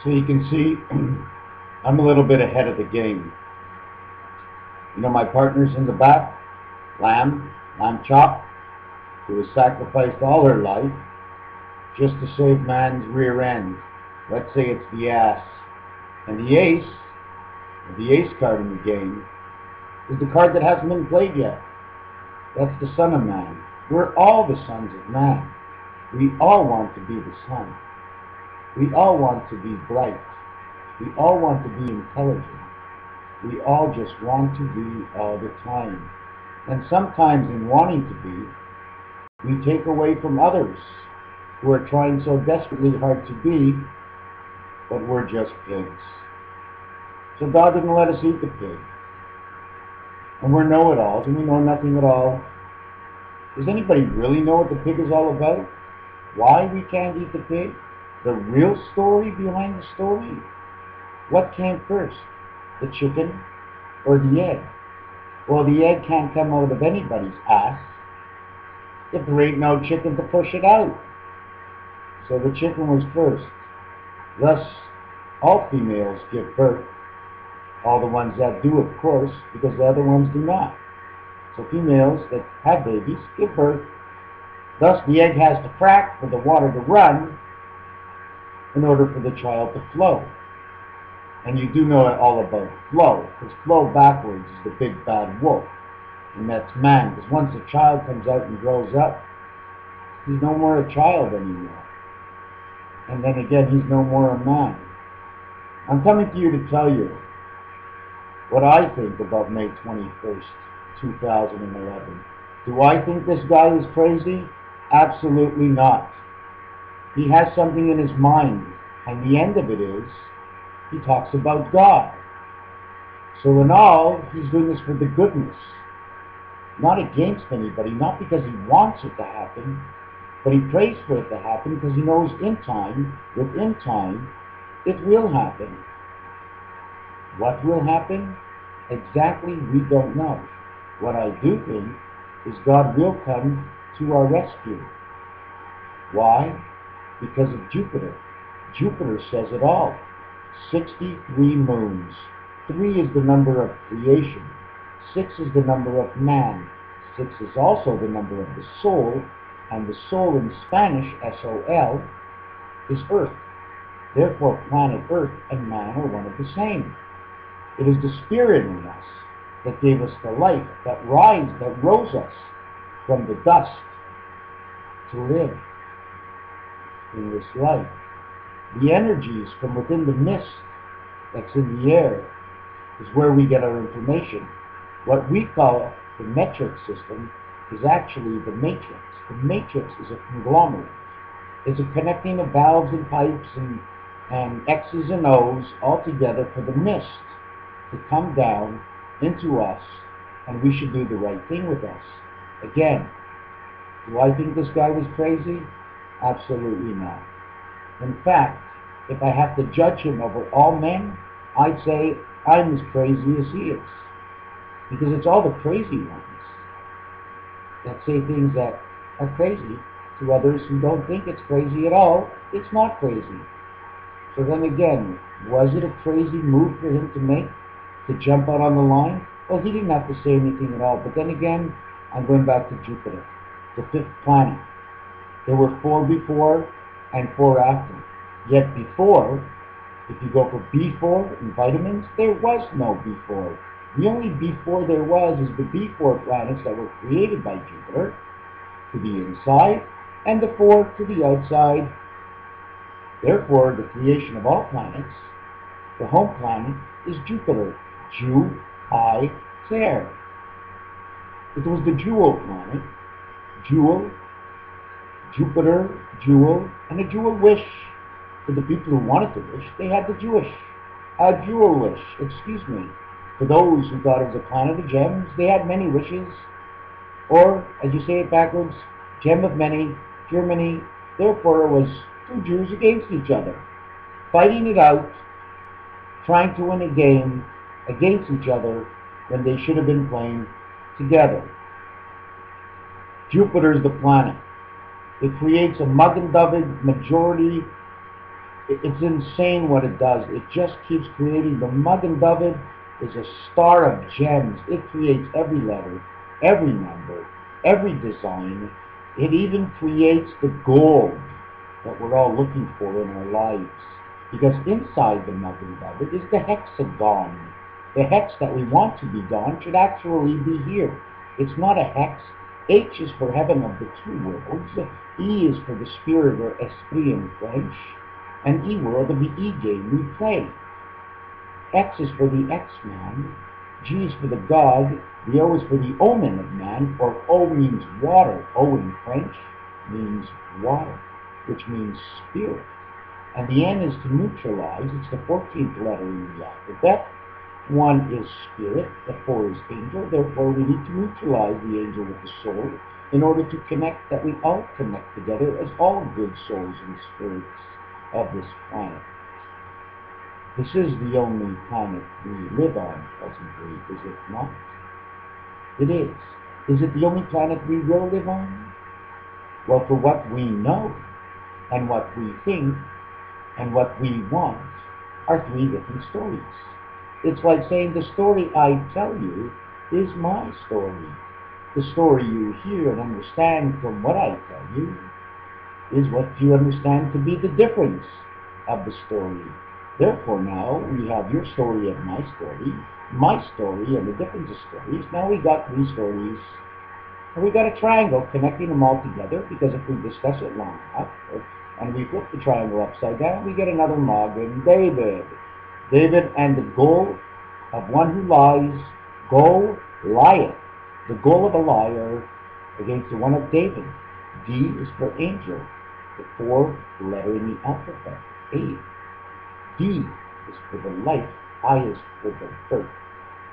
So you can see I'm a little bit ahead of the game. You know, my partner's in the back, Lamb Chop, who has sacrificed all her life just to save man's rear end. Let's say it's the ass. And the ace card in the game, is the card that hasn't been played yet. That's the Son of Man. We're all the sons of man. We all want to be the sun. We all want to be bright. We all want to be intelligent. We all just want to be all the time. And sometimes in wanting to be, we take away from others who are trying so desperately hard to be, but we're just pigs. So God didn't let us eat the pig. And we're know-it-alls, and we know nothing at all. Does anybody really know what the pig is all about? Why we can't eat the pig? The real story behind the story? What came first, the chicken or the egg? Well, the egg can't come out of anybody's ass if there ain't no chicken to push it out. So the chicken was first. Thus, all females give birth. All the ones that do, of course, because the other ones do not. So females that have babies give birth. Thus, the egg has to crack for the water to run in order for the child to flow. And you do know all about flow, because flow backwards is the big bad wolf. And that's man, because once a child comes out and grows up, he's no more a child anymore. And then again, he's no more a man. I'm coming to you to tell you what I think about May 21st, 2011. Do I think this guy is crazy? Absolutely not. He has something in his mind, and the end of it is, he talks about God. So in all, he's doing this for the goodness, not against anybody, not because he wants it to happen, but he prays for it to happen because he knows in time, within time, it will happen. What will happen? Exactly, we don't know. What I do think is God will come to our rescue. Why? Because of Jupiter. Jupiter says it all. 63 moons. 3 is the number of creation. 6 is the number of man. 6 is also the number of the soul, and the soul in Spanish, S-O-L, is Earth. Therefore, planet Earth and man are one of the same. It is the spirit in us that gave us the life, that rose us from the dust to live in this life. The energies from within the mist that's in the air is where we get our information. What we call the metric system is actually the matrix. The matrix is a conglomerate. It's a connecting of valves and pipes and X's and O's all together for the mist to come down into us, and we should do the right thing with us. Again, do I think this guy was crazy? Absolutely not. In fact, if I have to judge him over all men, I'd say I'm as crazy as he is. Because it's all the crazy ones that say things that are crazy to others who don't think it's crazy at all. It's not crazy. So then again, was it a crazy move for him to make, to jump out on the line? Well, he didn't have to say anything at all. But then again, I'm going back to Jupiter, the 5th planet. There were 4 before and 4 after. Yet before, if you go for B4 in vitamins, there was no B4. The only B4 there was is the B4 planets that were created by Jupiter to the inside, and the 4 to the outside. Therefore, the creation of all planets, the home planet is Jupiter, Ju-I-Ter. It was the jewel planet, jewel, Jupiter, jewel, and a jewel wish. For the people who wanted to wish, they had the jewel wish, excuse me. For those who thought it was a planet of gems, they had many wishes. Or, as you say it backwards, gem of many, Germany. Therefore, it was 2 Jews against each other, fighting it out, trying to win a game against each other when they should have been playing together. Jupiter is the planet. It creates a mug-and-dovey majority It's insane what it does. It just keeps creating. The Magen David is a star of gems. It creates every letter, every number, every design. It even creates the gold that we're all looking for in our lives. Because inside the Magen David is the hexagon. The hex that we want to be gone should actually be here. It's not a hex. H is for heaven of the two worlds. E is for the spirit or esprit in French. And E world of the E game we play. X is for the X-man. G is for the God. The O is for the omen of man, or O means water. O in French means water, which means spirit. And the N is to neutralize. It's the 14th letter in the alphabet. 1 is spirit, the 4 is angel. Therefore, we need to neutralize the angel with the soul in order to connect, that we all connect together as all good souls and spirits of this planet. This is the only planet we live on presently, is it not? It is. Is it the only planet we will live on? Well, for what we know, and what we think, and what we want, are 3 different stories. It's like saying the story I tell you is my story. The story you hear and understand from what I tell you is what you understand to be the difference of the story. Therefore now we have your story and my story and the difference of stories. Now we got 3 stories, and we got a triangle connecting them all together, because if we discuss it long enough, and we flip the triangle upside down, we get another Magen David. David and the goal of one who lies, go lieth. The goal of a liar against the one of David. D is for angel, the 4th letter in the alphabet. A. D is for the life, I is for the birth,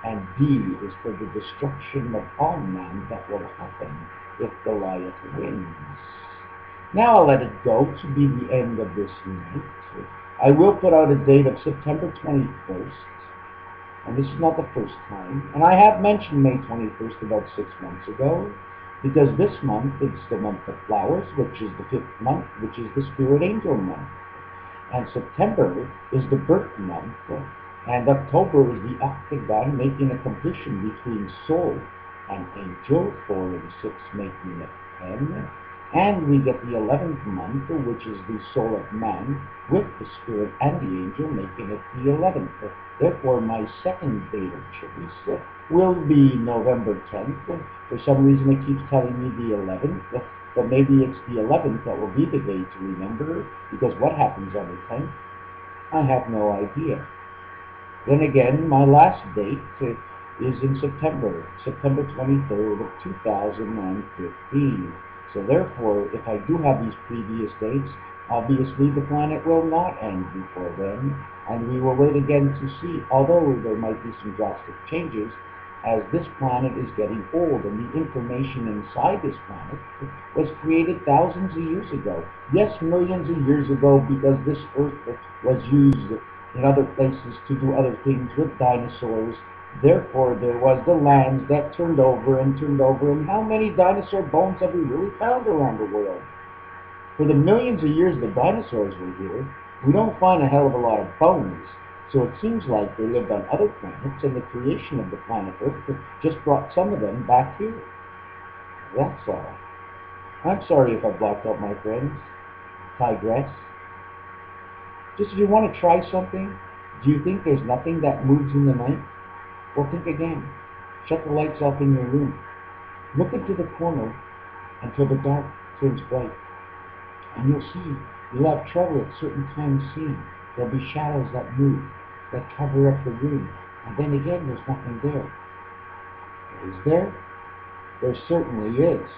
and D is for the destruction of all man that will happen if Goliath wins. Now I'll let it go to be the end of this night. I will put out a date of September 21st, and this is not the first time. And I have mentioned May 21st about 6 months ago, because this month is the month of flowers, which is the 5th month, which is the Spirit Angel month. And September is the birth month, and October is the octagon, making a completion between soul and angel, 4 and 6 making it 10. And we get the 11th month, which is the soul of man, with the spirit and the angel, making it the 11th. Therefore, my second date of choice will be November 10th. For some reason, it keeps telling me the 11th, but maybe it's the 11th that will be the day to remember, because what happens on the 10th? I have no idea. Then again, my last date is in September 23rd of 2015. So therefore, if I do have these previous dates, obviously the planet will not end before then, and we will wait again to see, although there might be some drastic changes, as this planet is getting old, and the information inside this planet was created thousands of years ago. Yes, millions of years ago, because this Earth was used in other places to do other things with dinosaurs. Therefore, there was the lands that turned over, and how many dinosaur bones have we really found around the world? For the millions of years the dinosaurs were here, we don't find a hell of a lot of bones. So it seems like they lived on other planets, and the creation of the planet Earth just brought some of them back here. That's all. I'm sorry if I blocked out my friends. Tigress. Just if you want to try something, do you think there's nothing that moves in the night? Well, think again. Shut the lights off in your room. Look into the corner until the dark turns bright. And you'll see, you'll have trouble at certain times seeing. There'll be shadows that move, that cover up the room. And then again, there's nothing there. Is there? There certainly is.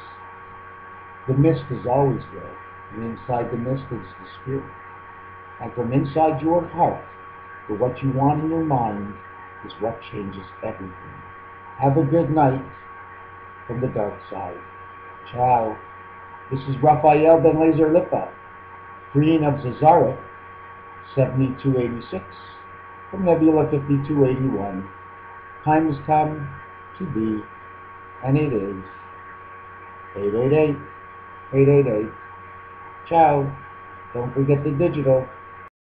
The mist is always there. And inside the mist is the spirit. And from inside your heart, for what you want in your mind, is what changes everything. Have a good night from the dark side. Ciao. This is Raphael Ben Laser Lipa, Green of Zazaret, 7286, from Nebula 5281. Time has come to be, and it is 888, 888. Ciao. Don't forget the digital.